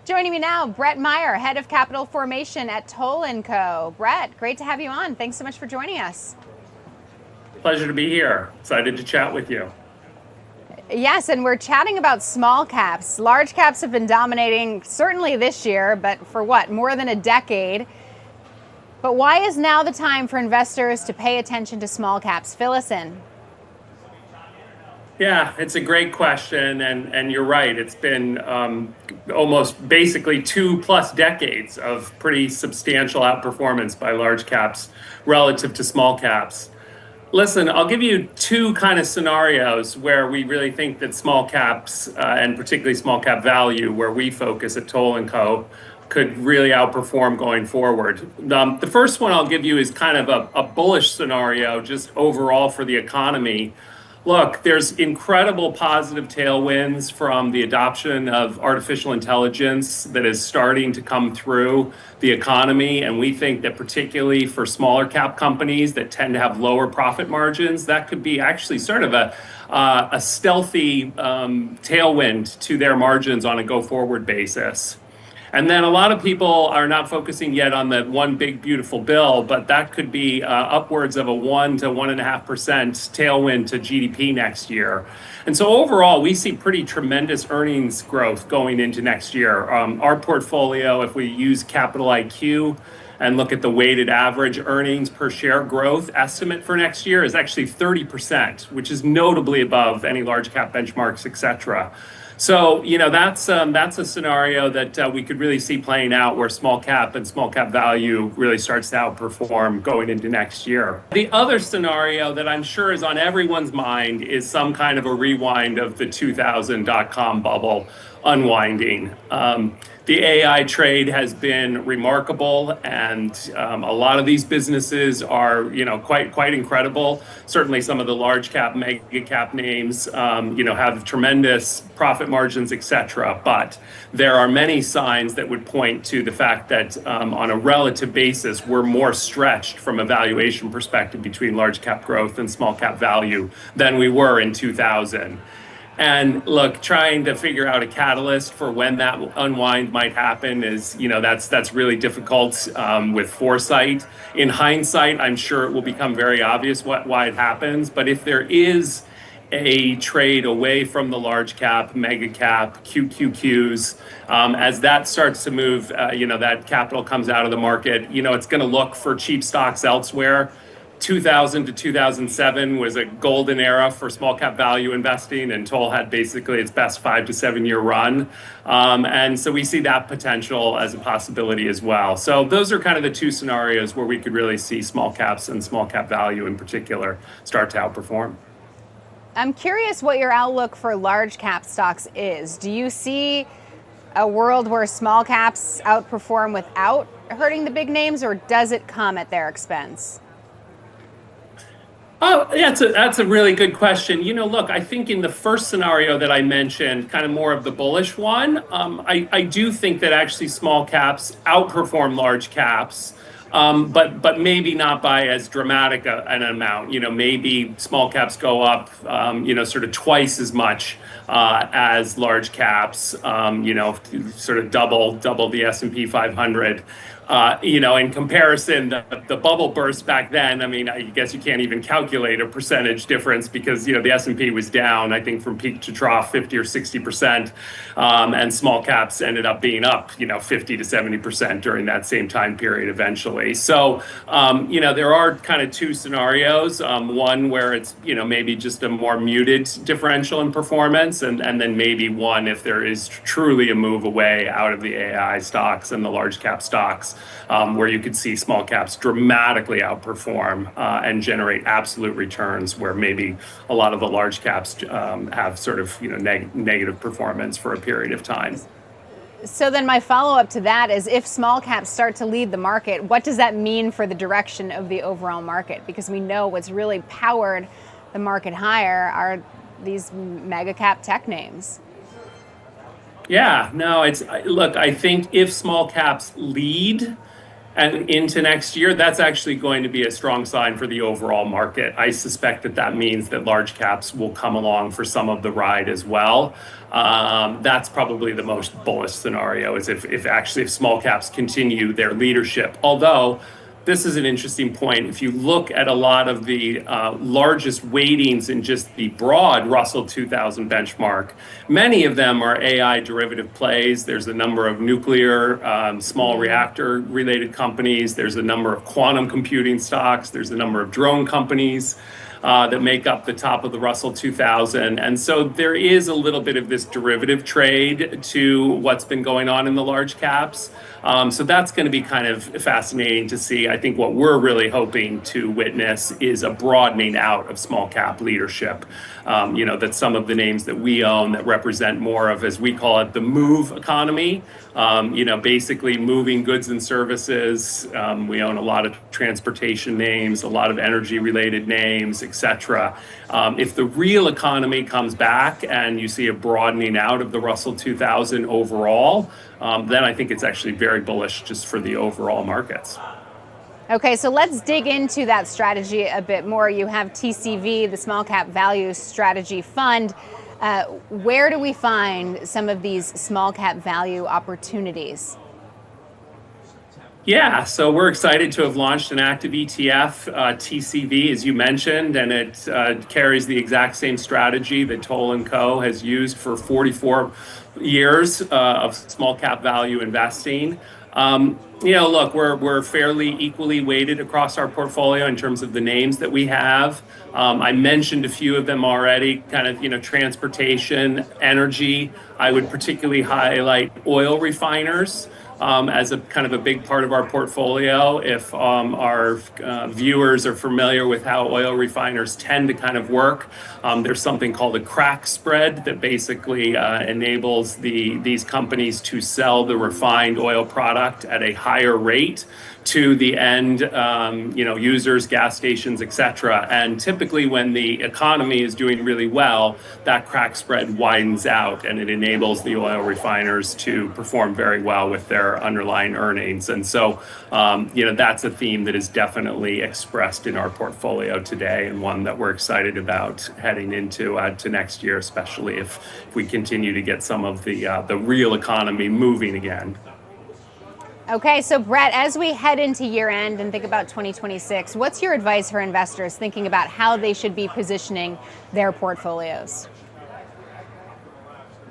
Joining me now, Brett Meyer, Head of Capital Formation at Towle Co. Brett, great to have you on. Thanks so much for joining us. Pleasure to be here. Excited to chat with you. Yes, and we're chatting about small caps. Large caps have been dominating certainly this year, but for what, more than a decade. But why is now the time for investors to pay attention to small caps? Fill us in. Yeah, it's a great question, and you're right. It's been almost basically 2+ decades of pretty substantial outperformance by large caps relative to small caps. Listen, I'll give you two kind of scenarios where we really think that small caps, and particularly small cap value, where we focus at Towle Co, could really outperform going forward. The first one I'll give you is kind of a bullish scenario, just overall for the economy. Look, there's incredible positive tailwinds from the adoption of artificial intelligence that is starting to come through the economy. And we think that particularly for smaller cap companies that tend to have lower profit margins, that could be actually sort of a stealthy tailwind to their margins on a go-forward basis. And then a lot of people are not focusing yet on the one big beautiful bill, but that could be upwards of a 1 to 1.5% tailwind to GDP next year. And so overall, we see pretty tremendous earnings growth going into next year. Our portfolio, if we use Capital IQ and look at the weighted average earnings per share growth estimate for next year, is actually 30%, which is notably above any large cap benchmarks, et cetera. So, that's a scenario that we could really see playing out where small cap and small cap value really starts to outperform going into next year. The other scenario that I'm sure is on everyone's mind is some kind of a rewind of the 2000 dot-com bubble unwinding. The AI trade has been remarkable, and a lot of these businesses are, quite incredible. Certainly, some of the large cap, mega cap names, have tremendous profit margins, etc. But there are many signs that would point to the fact that, on a relative basis, we're more stretched from a valuation perspective between large cap growth and small cap value than we were in 2000. And look, trying to figure out a catalyst for when that unwind might happen is, that's really difficult with foresight. In hindsight, I'm sure it will become very obvious why it happens. But if there is a trade away from the large cap, mega cap, QQQs, as that starts to move, that capital comes out of the market, it's going to look for cheap stocks elsewhere. 2000 to 2007 was a golden era for small cap value investing, and Towle had basically its best 5 to 7 year run. And so we see that potential as a possibility as well. So those are kind of the two scenarios where we could really see small caps and small cap value in particular start to outperform. I'm curious what your outlook for large cap stocks is. Do you see a world where small caps outperform without hurting the big names, or does it come at their expense? Oh, yeah, that's a really good question. Look, I think in the first scenario that I mentioned, kind of more of the bullish one, I do think that actually small caps outperform large caps, but maybe not by as dramatic an amount. Maybe small caps go up, sort of twice as much as large caps. Sort of double the S&P 500. In comparison, the bubble burst back then. I mean, I guess you can't even calculate a percentage difference because, the S&P was down, I think, from peak to trough 50 or 60%. And small caps ended up being up, 50 to 70% during that same time period eventually. So, there are kind of two scenarios. One where it's, maybe just a more muted differential in performance, and then maybe one if there is truly a move away out of the AI stocks and the large cap stocks. Where you could see small caps dramatically outperform and generate absolute returns, where maybe a lot of the large caps have sort of negative performance for a period of time. So then my follow-up to that is, if small caps start to lead the market, what does that mean for the direction of the overall market? Because we know what's really powered the market higher are these mega cap tech names. Yeah, no, look, I think if small caps lead and into next year, that's actually going to be a strong sign for the overall market. I suspect that that means that large caps will come along for some of the ride as well. That's probably the most bullish scenario, is if small caps continue their leadership. Although this is an interesting point. If you look at a lot of the largest weightings in just the broad Russell 2000 benchmark, many of them are AI derivative plays. There's a number of nuclear, small reactor related companies. There's a number of quantum computing stocks. There's a number of drone companies that make up the top of the Russell 2000. And so there is a little bit of this derivative trade to what's been going on in the large caps. So that's going to be kind of fascinating to see. I think what we're really hoping to witness is a broadening out of small cap leadership. That some of the names that we own that represent more of, as we call it, the move economy, basically moving goods and services. We own a lot of transportation names, a lot of energy related names, etc. If the real economy comes back and you see a broadening out of the Russell 2000 overall, then I think it's actually very bullish just for the overall markets. Okay, so let's dig into that strategy a bit more. You have TCV, the Small Cap Value Strategy Fund. Where do we find some of these small cap value opportunities? Yeah, so we're excited to have launched an active ETF, TCV, as you mentioned, and it carries the exact same strategy that Towle Co has used for 44 years of small cap value investing. Look, we're fairly equally weighted across our portfolio in terms of the names that we have. I mentioned a few of them already, kind of, transportation, energy. I would particularly highlight oil refiners as a kind of a big part of our portfolio. If our viewers are familiar with how oil refiners tend to kind of work, there's something called a crack spread that basically enables these companies to sell the refined oil product at a higher rate to the end users, gas stations, etc. And typically when the economy is doing really well, that crack spread widens out and it enables the oil refiners to perform very well with their underlying earnings. And so that's a theme that is definitely expressed in our portfolio today, and one that we're excited about heading into to next year, especially if we continue to get some of the real economy moving again. Okay, so Brett, as we head into year end and think about 2026, what's your advice for investors thinking about how they should be positioning their portfolios?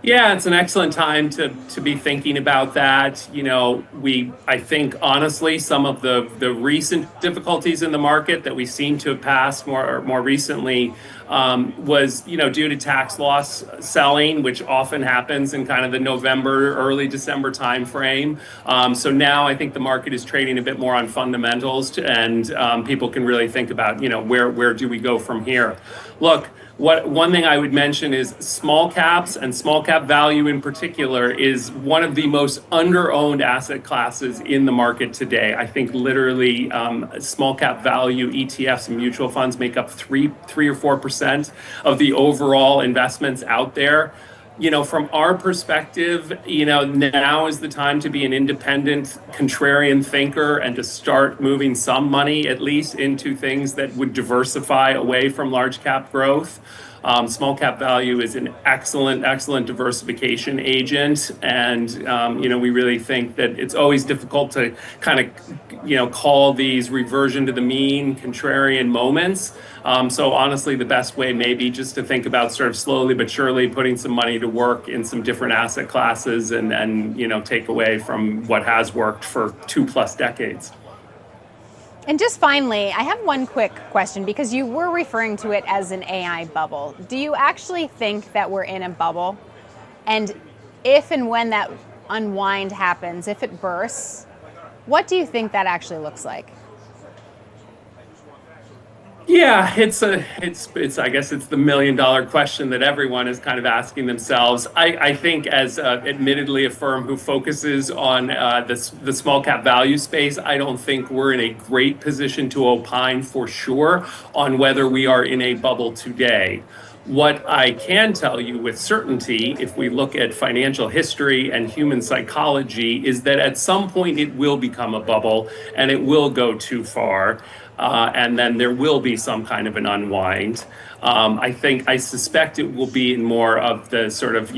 Yeah, it's an excellent time to be thinking about that. I think honestly, some of the recent difficulties in the market that we seem to have passed more recently was due to tax loss selling, which often happens in kind of the November, early December timeframe. So now I think the market is trading a bit more on fundamentals, and people can really think about where do we go from here. Look, one thing I would mention is small caps, and small cap value in particular is one of the most under-owned asset classes in the market today. I think literally small cap value ETFs and mutual funds make up 3 or 4% of the overall investments out there. From our perspective, now is the time to be an independent, contrarian thinker and to start moving some money, at least, into things that would diversify away from large cap growth. Small cap value is an excellent diversification agent, and we really think that it's always difficult to kind of call these reversion to the mean contrarian moments. So honestly, the best way may be just to think about sort of slowly but surely putting some money to work in some different asset classes and take away from what has worked for 2+ decades. And just finally, I have one quick question, because you were referring to it as an AI bubble. Do you actually think that we're in a bubble? And if and when that unwind happens, if it bursts, what do you think that actually looks like? Yeah, it's I guess it's the $1 million question that everyone is kind of asking themselves. I think, as admittedly a firm who focuses on the small cap value space, I don't think we're in a great position to opine for sure on whether we are in a bubble today. What I can tell you with certainty, if we look at financial history and human psychology, is that at some point it will become a bubble and it will go too far. And then there will be some kind of an unwind. I suspect it will be in more of the sort of,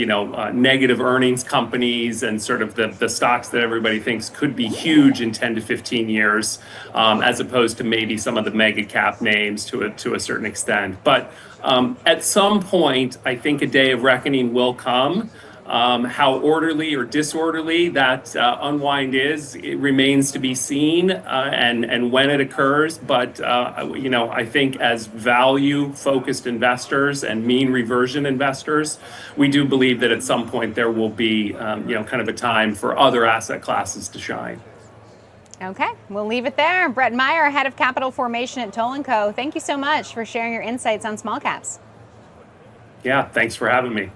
negative earnings companies and sort of the stocks that everybody thinks could be huge in 10 to 15 years, as opposed to maybe some of the mega cap names to a certain extent. But at some point, I think a day of reckoning will come. How orderly or disorderly that unwind is, it remains to be seen, and when it occurs. But I think as value-focused investors and mean reversion investors, we do believe that at some point there will be, kind of a time for other asset classes to shine. Okay, we'll leave it there. Brett Meyer, head of capital formation at Towle Co. Thank you so much for sharing your insights on small caps. Yeah, thanks for having me.